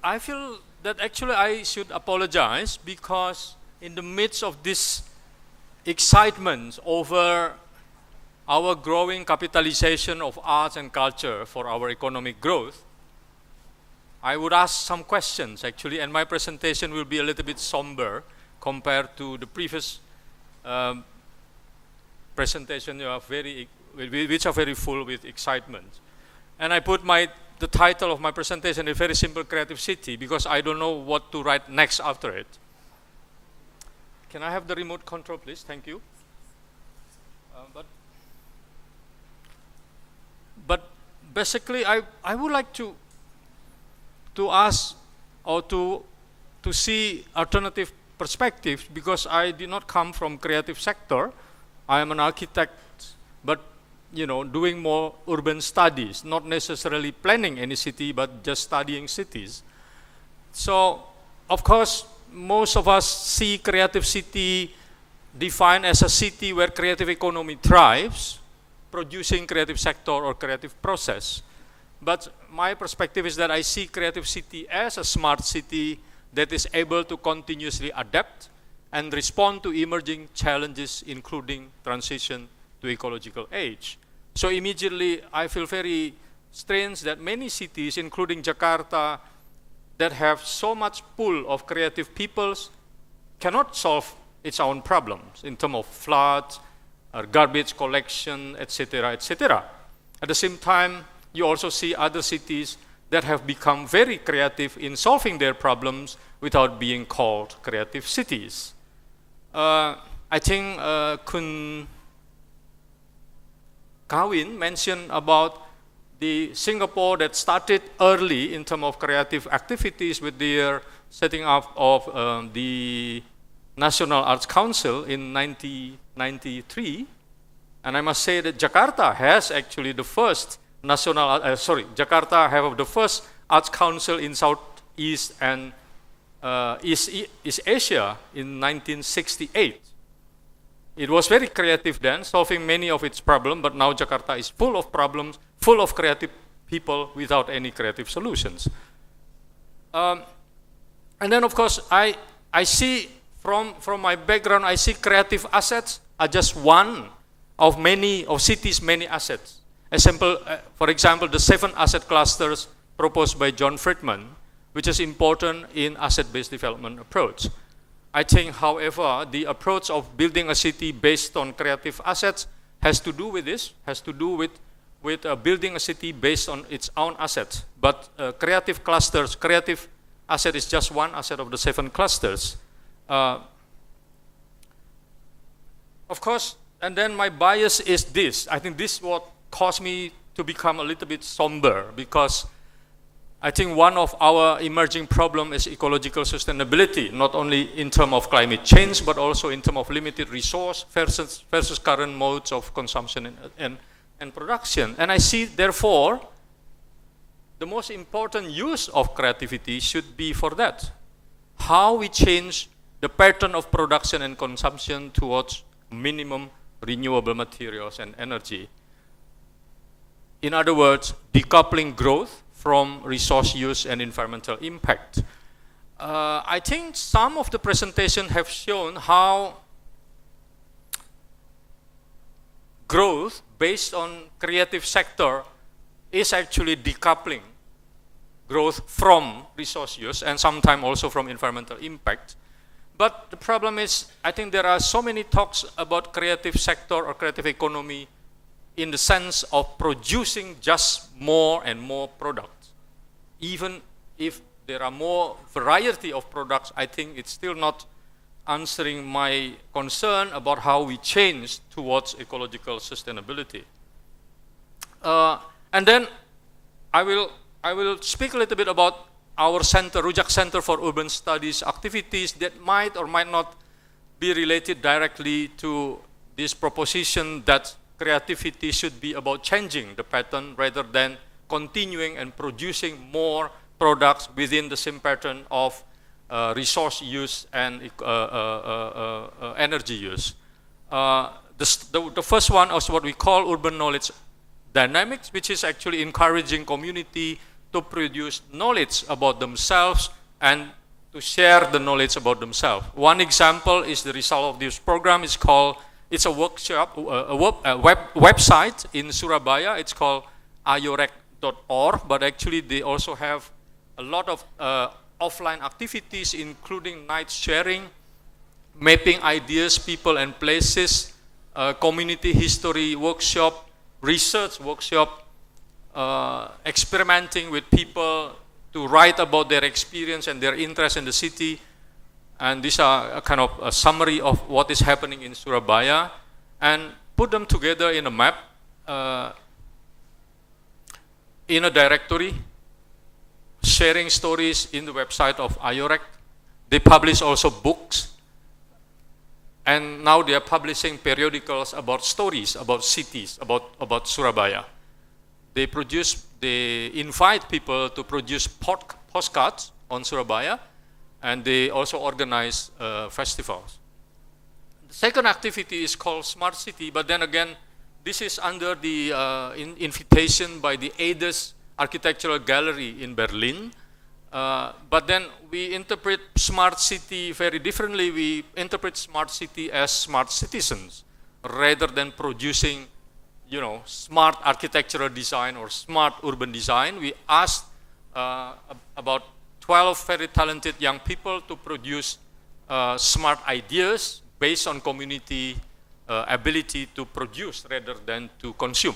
I feel that actually I should apologize because in the midst of this excitement over our growing capitalization of arts and culture for our economic growth, I would ask some questions actually, and my presentation will be a little bit somber compared to the previous presentation, which are very full with excitement. And I put the title of my presentation is very simple: Creative City, because I don't know what to write next after it. Can I have the remote control, please? Thank you. But basically, I would like to ask or to see alternative perspectives, because I did not come from creative sector. I am an architect, but doing more urban studies, not necessarily planning any city, but just studying cities. So, of course, most of us see creative city defined as a city where creative economy thrives, producing creative sector or creative process. But my perspective is that I see creative city as a smart city that is able to continuously adapt and respond to emerging challenges, including transition to ecological age. So immediately I feel very strange that many cities, including Jakarta, that have so much pool of creative peoples cannot solve its own problems in terms of floods, or garbage collection, etc., etc. At the same time, you also see other cities that have become very creative in solving their problems without being called creative cities. I think Kun Kawin mentioned about the Singapore that started early in terms of creative activities with their setting up of the National Arts Council in 1993. And I must say that Jakarta has actually the first Jakarta have the first Arts Council in Southeast and East Asia in 1968. It was very creative then, solving many of its problems, but now Jakarta is full of problems, full of creative people without any creative solutions. And then of course, I see from my background, I see creative assets are just one of cities' many assets. For example, the 7 asset clusters proposed by John Friedman, which is important in asset-based development approach. I think, however, the approach of building a city based on creative assets has to do with this, has to do with building a city based on its own assets. But creative asset is just one asset of the 7 clusters. Of course, and then my bias is this. I think this is what caused me to become a little bit somber, because I think one of our emerging problems is ecological sustainability, not only in terms of climate change, but also in terms of limited resource versus current modes of consumption and production. And I see, therefore, the most important use of creativity should be for that. How we change the pattern of production and consumption towards minimum renewable materials and energy. In other words, decoupling growth from resource use and environmental impact. I think some of the presentation have shown how growth based on creative sector is actually decoupling growth from resource use and sometimes also from environmental impact. But the problem is, I think there are so many talks about creative sector or creative economy in the sense of producing just more and more products. Even if there are more variety of products, I think it's still not answering my concern about how we change towards ecological sustainability. And then I will speak a little bit about our center, Rujak Center for Urban Studies activities that might or might not be related directly to this proposition that creativity should be about changing the pattern rather than continuing and producing more products within the same pattern of resource use and energy use. The first one is what we call urban knowledge dynamics, which is actually encouraging community to produce knowledge about themselves and to share the knowledge about themselves. One example is the result of this program. It's a workshop, website in Surabaya. It's called ayorek.org, but actually they also have a lot of offline activities, including night sharing, mapping ideas, people and places, community history workshop, research workshop, experimenting with people to write about their experience and their interest in the city. And these are a kind of a summary of what is happening in Surabaya, and put them together in a map, in a directory, sharing stories in the website of Ayorek. They publish also books, and now they are publishing periodicals about stories, about cities, about Surabaya. They invite people to produce postcards on Surabaya, and they also organize festivals. The second activity is called Smart City, but then again, this is under the invitation by the ADES Architectural Gallery in Berlin. But then we interpret Smart City very differently. We interpret Smart City as smart citizens, rather than producing, smart architectural design or smart urban design. We asked about 12 very talented young people to produce smart ideas based on community ability to produce rather than to consume.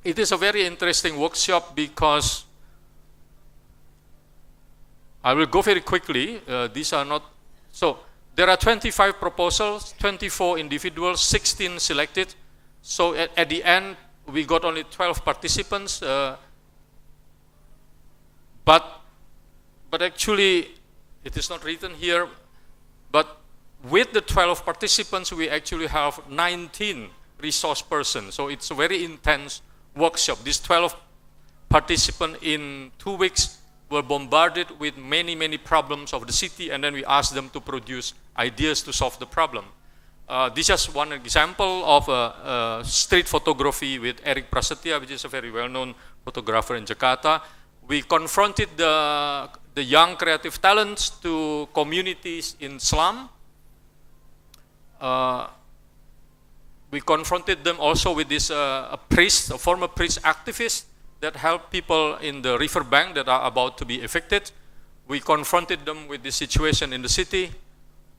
It is a very interesting workshop because I will go very quickly. These are not, so there are 25 proposals, 24 individuals, 16 selected. So at the end, we got only 12 participants. But actually, it is not written here, but with the 12 participants, we actually have 19 resource persons. So it's a very intense workshop. These 12 participants in 2 weeks were bombarded with many, many problems of the city, and then we asked them to produce ideas to solve the problem. This is one example of street photography with Eric Prasetya, which is a very well-known photographer in Jakarta. We confronted the young creative talents to communities in slum. We confronted them also with this a former priest activist that helped people in the riverbank that are about to be evicted. We confronted them with the situation in the city,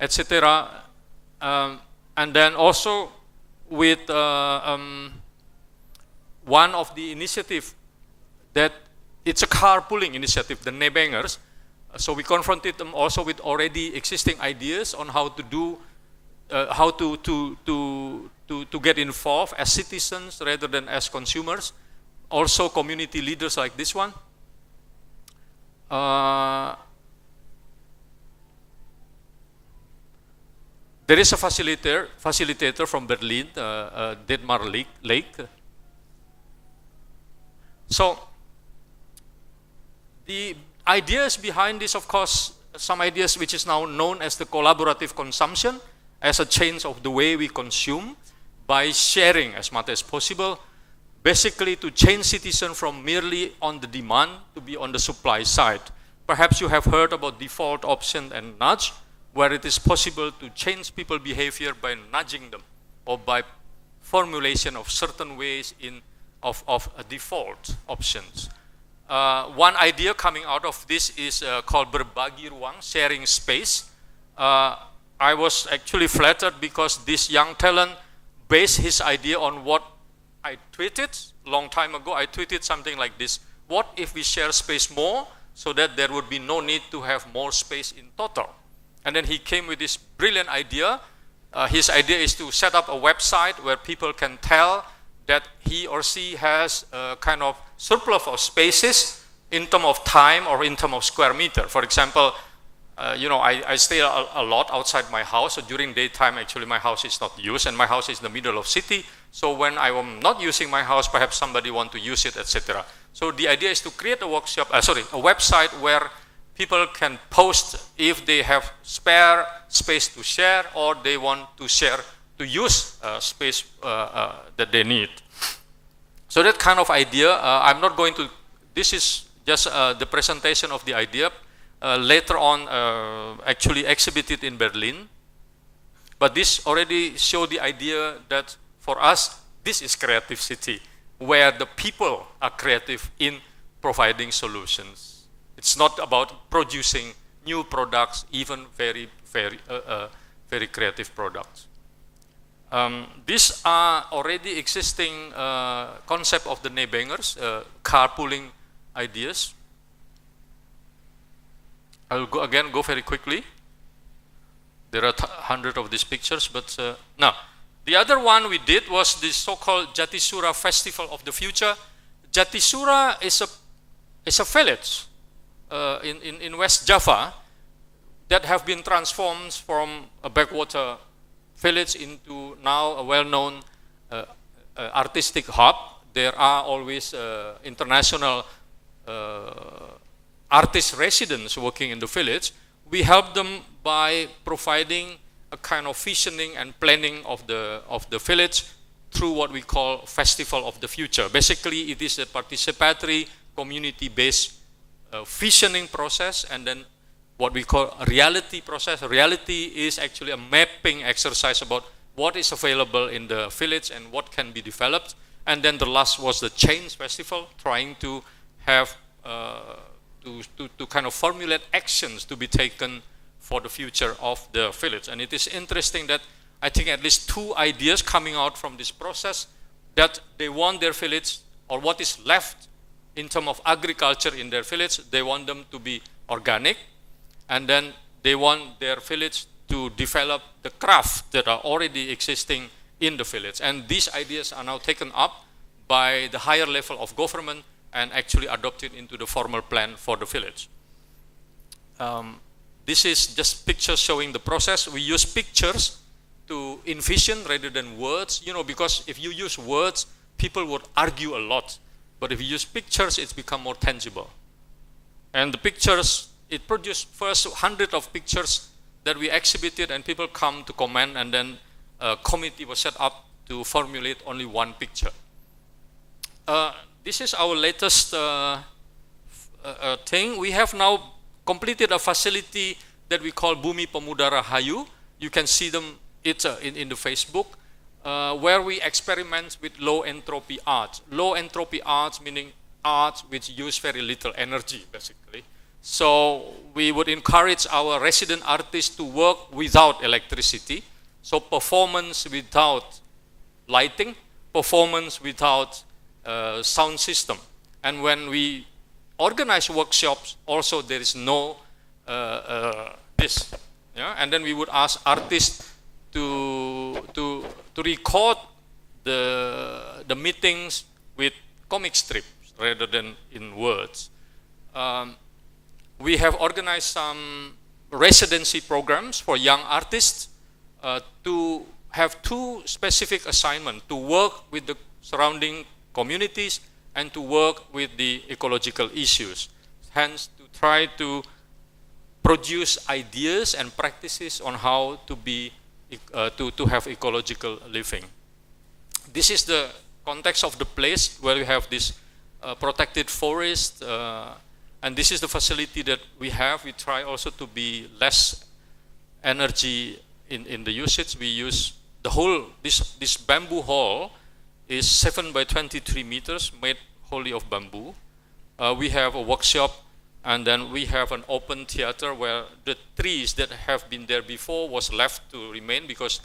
etc. And then also with one of the initiatives that it's a carpooling initiative, the Nebengers. So we confronted them also with already existing ideas on how to do, how to get involved as citizens rather than as consumers. Also community leaders like this one. There is a facilitator from Berlin, Dietmar Lake. So the ideas behind this, of course, some ideas which is now known as the collaborative consumption, as a change of the way we consume by sharing as much as possible, basically to change citizens from merely on the demand to be on the supply side. Perhaps you have heard about default option and nudge, where it is possible to change people's behavior by nudging them or by formulation of certain ways of default options. One idea coming out of this is called berbagi ruang, sharing space. I was actually flattered because this young talent based his idea on what I tweeted long time ago. I tweeted something like this: what if we share space more so that there would be no need to have more space in total? And then he came with this brilliant idea. His idea is to set up a website where people can tell that he or she has a kind of surplus of spaces in terms of time or in terms of square meter. For example, I stay a lot outside my house. So during daytime, actually, my house is not used, and my house is in the middle of city. So when I am not using my house, perhaps somebody want to use it, etc. So the idea is to create a website where people can post if they have spare space to share or they want to share to use space that they need. So that kind of idea, I'm not going to this is just the presentation of the idea. Later on, actually exhibited in Berlin. But this already showed the idea that for us, this is creative city, where the people are creative in providing solutions. It's not about producing new products, even very creative products. These are already existing concept of the Nebangers, carpooling ideas. I'll go very quickly. There are hundreds of these pictures, but now the other one we did was the so-called Jatisura Festival of the Future. Jatisura is a village in West Java that have been transformed from a backwater village into now a well-known artistic hub. There are always international artist residents working in the village. We help them by providing a kind of visioning and planning of the village through what we call Festival of the Future. Basically, it is a participatory, community-based visioning process, and then what we call a reality process. Reality is actually a mapping exercise about what is available in the village and what can be developed. And then the last was the Change Festival, trying to have to kind of formulate actions to be taken for the future of the village. And it is interesting that I think at least two ideas coming out from this process, that they want their village, or what is left in terms of agriculture in their village, they want them to be organic, and then they want their village to develop the craft that are already existing in the village. And these ideas are now taken up by the higher level of government and actually adopted into the formal plan for the village. This is just pictures showing the process. We use pictures to envision rather than words, because if you use words, people would argue a lot. But if you use pictures, it's become more tangible. And the pictures, it produced first hundreds of pictures that we exhibited, and people come to comment, and then a committee was set up to formulate only one picture. This is our latest thing. We have now completed a facility that we call Bumi Pemuda Rahayu. You can see them in the Facebook, where we experiment with low entropy art. Low entropy art meaning art which use very little energy, basically. So we would encourage our resident artists to work without electricity. So performance without lighting, performance without sound system. And when we organize workshops, also there is no this. Yeah? And then we would ask artists to record the meetings with comic strips rather than in words. We have organized some residency programs for young artists to have two specific assignments: to work with the surrounding communities and to work with the ecological issues. Hence, to try to produce ideas and practices on how to be to have ecological living. This is the context of the place where we have this protected forest, and this is the facility that we have. We try also to be less energy in the usage. We use the whole, this bamboo hall is 7 by 23 meters made wholly of bamboo. We have a workshop, and then we have an open theater where the trees that have been there before was left to remain because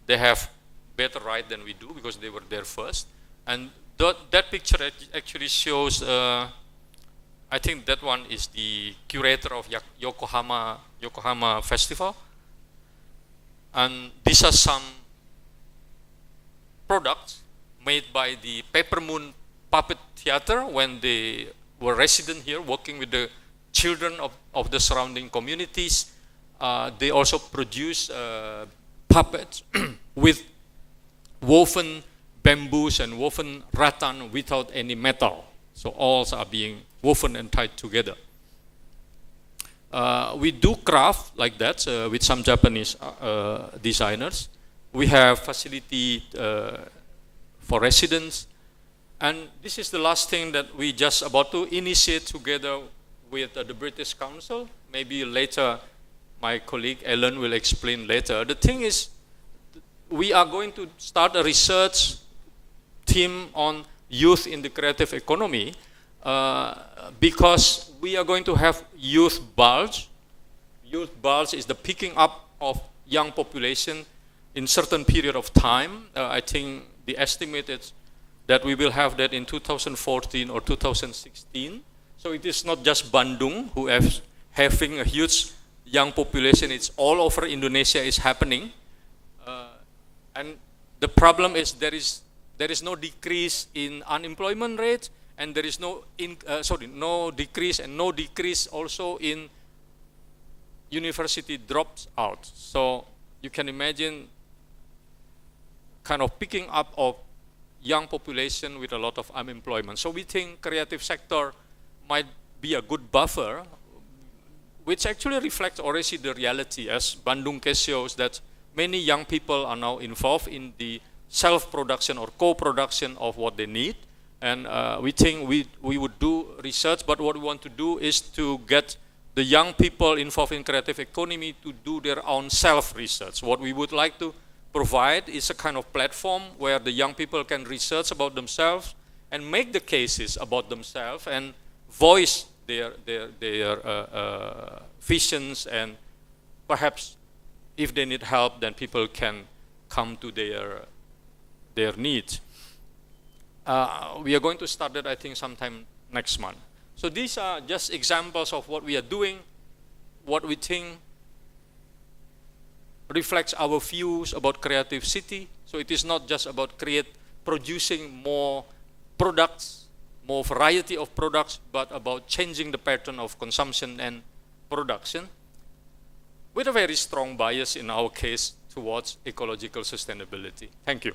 they have better right than we do because they were there first. And that picture actually shows, I think that one is the curator of Yokohama Festival. And these are some products made by the Paper Moon Puppet Theater when they were resident here working with the children of the surrounding communities. They also produce puppets with woven bamboos and woven rattan without any metal. So all are being woven and tied together. We do craft like that with some Japanese designers. We have facility for residents. And this is the last thing that we just about to initiate together with the British Council. Maybe later my colleague Ellen will explain later. The thing is, we are going to start a research team on youth in the creative economy because we are going to have youth bulge. Youth bulge is the picking up of young population in certain period of time. I think the estimate is that we will have that in 2014 or 2016. So it is not just Bandung who is having a huge young population. It's all over Indonesia is happening. And the problem is there is no decrease in unemployment rate, and there is no decrease and no decrease also in university drops out. So you can imagine kind of picking up of young population with a lot of unemployment. So we think creative sector might be a good buffer, which actually reflects already the reality, as Bandung case shows that many young people are now involved in the self-production or co-production of what they need. And we think we would do research, but what we want to do is to get the young people involved in creative economy to do their own self-research. What we would like to provide is a kind of platform where the young people can research about themselves and make the cases about themselves and voice their visions, and perhaps if they need help, then people can come to their needs. We are going to start that, I think, sometime next month. So these are just examples of what we are doing, what we think reflects our views about creative city. So it is not just about producing more products, more variety of products, but about changing the pattern of consumption and production, with a very strong bias in our case towards ecological sustainability. Thank you.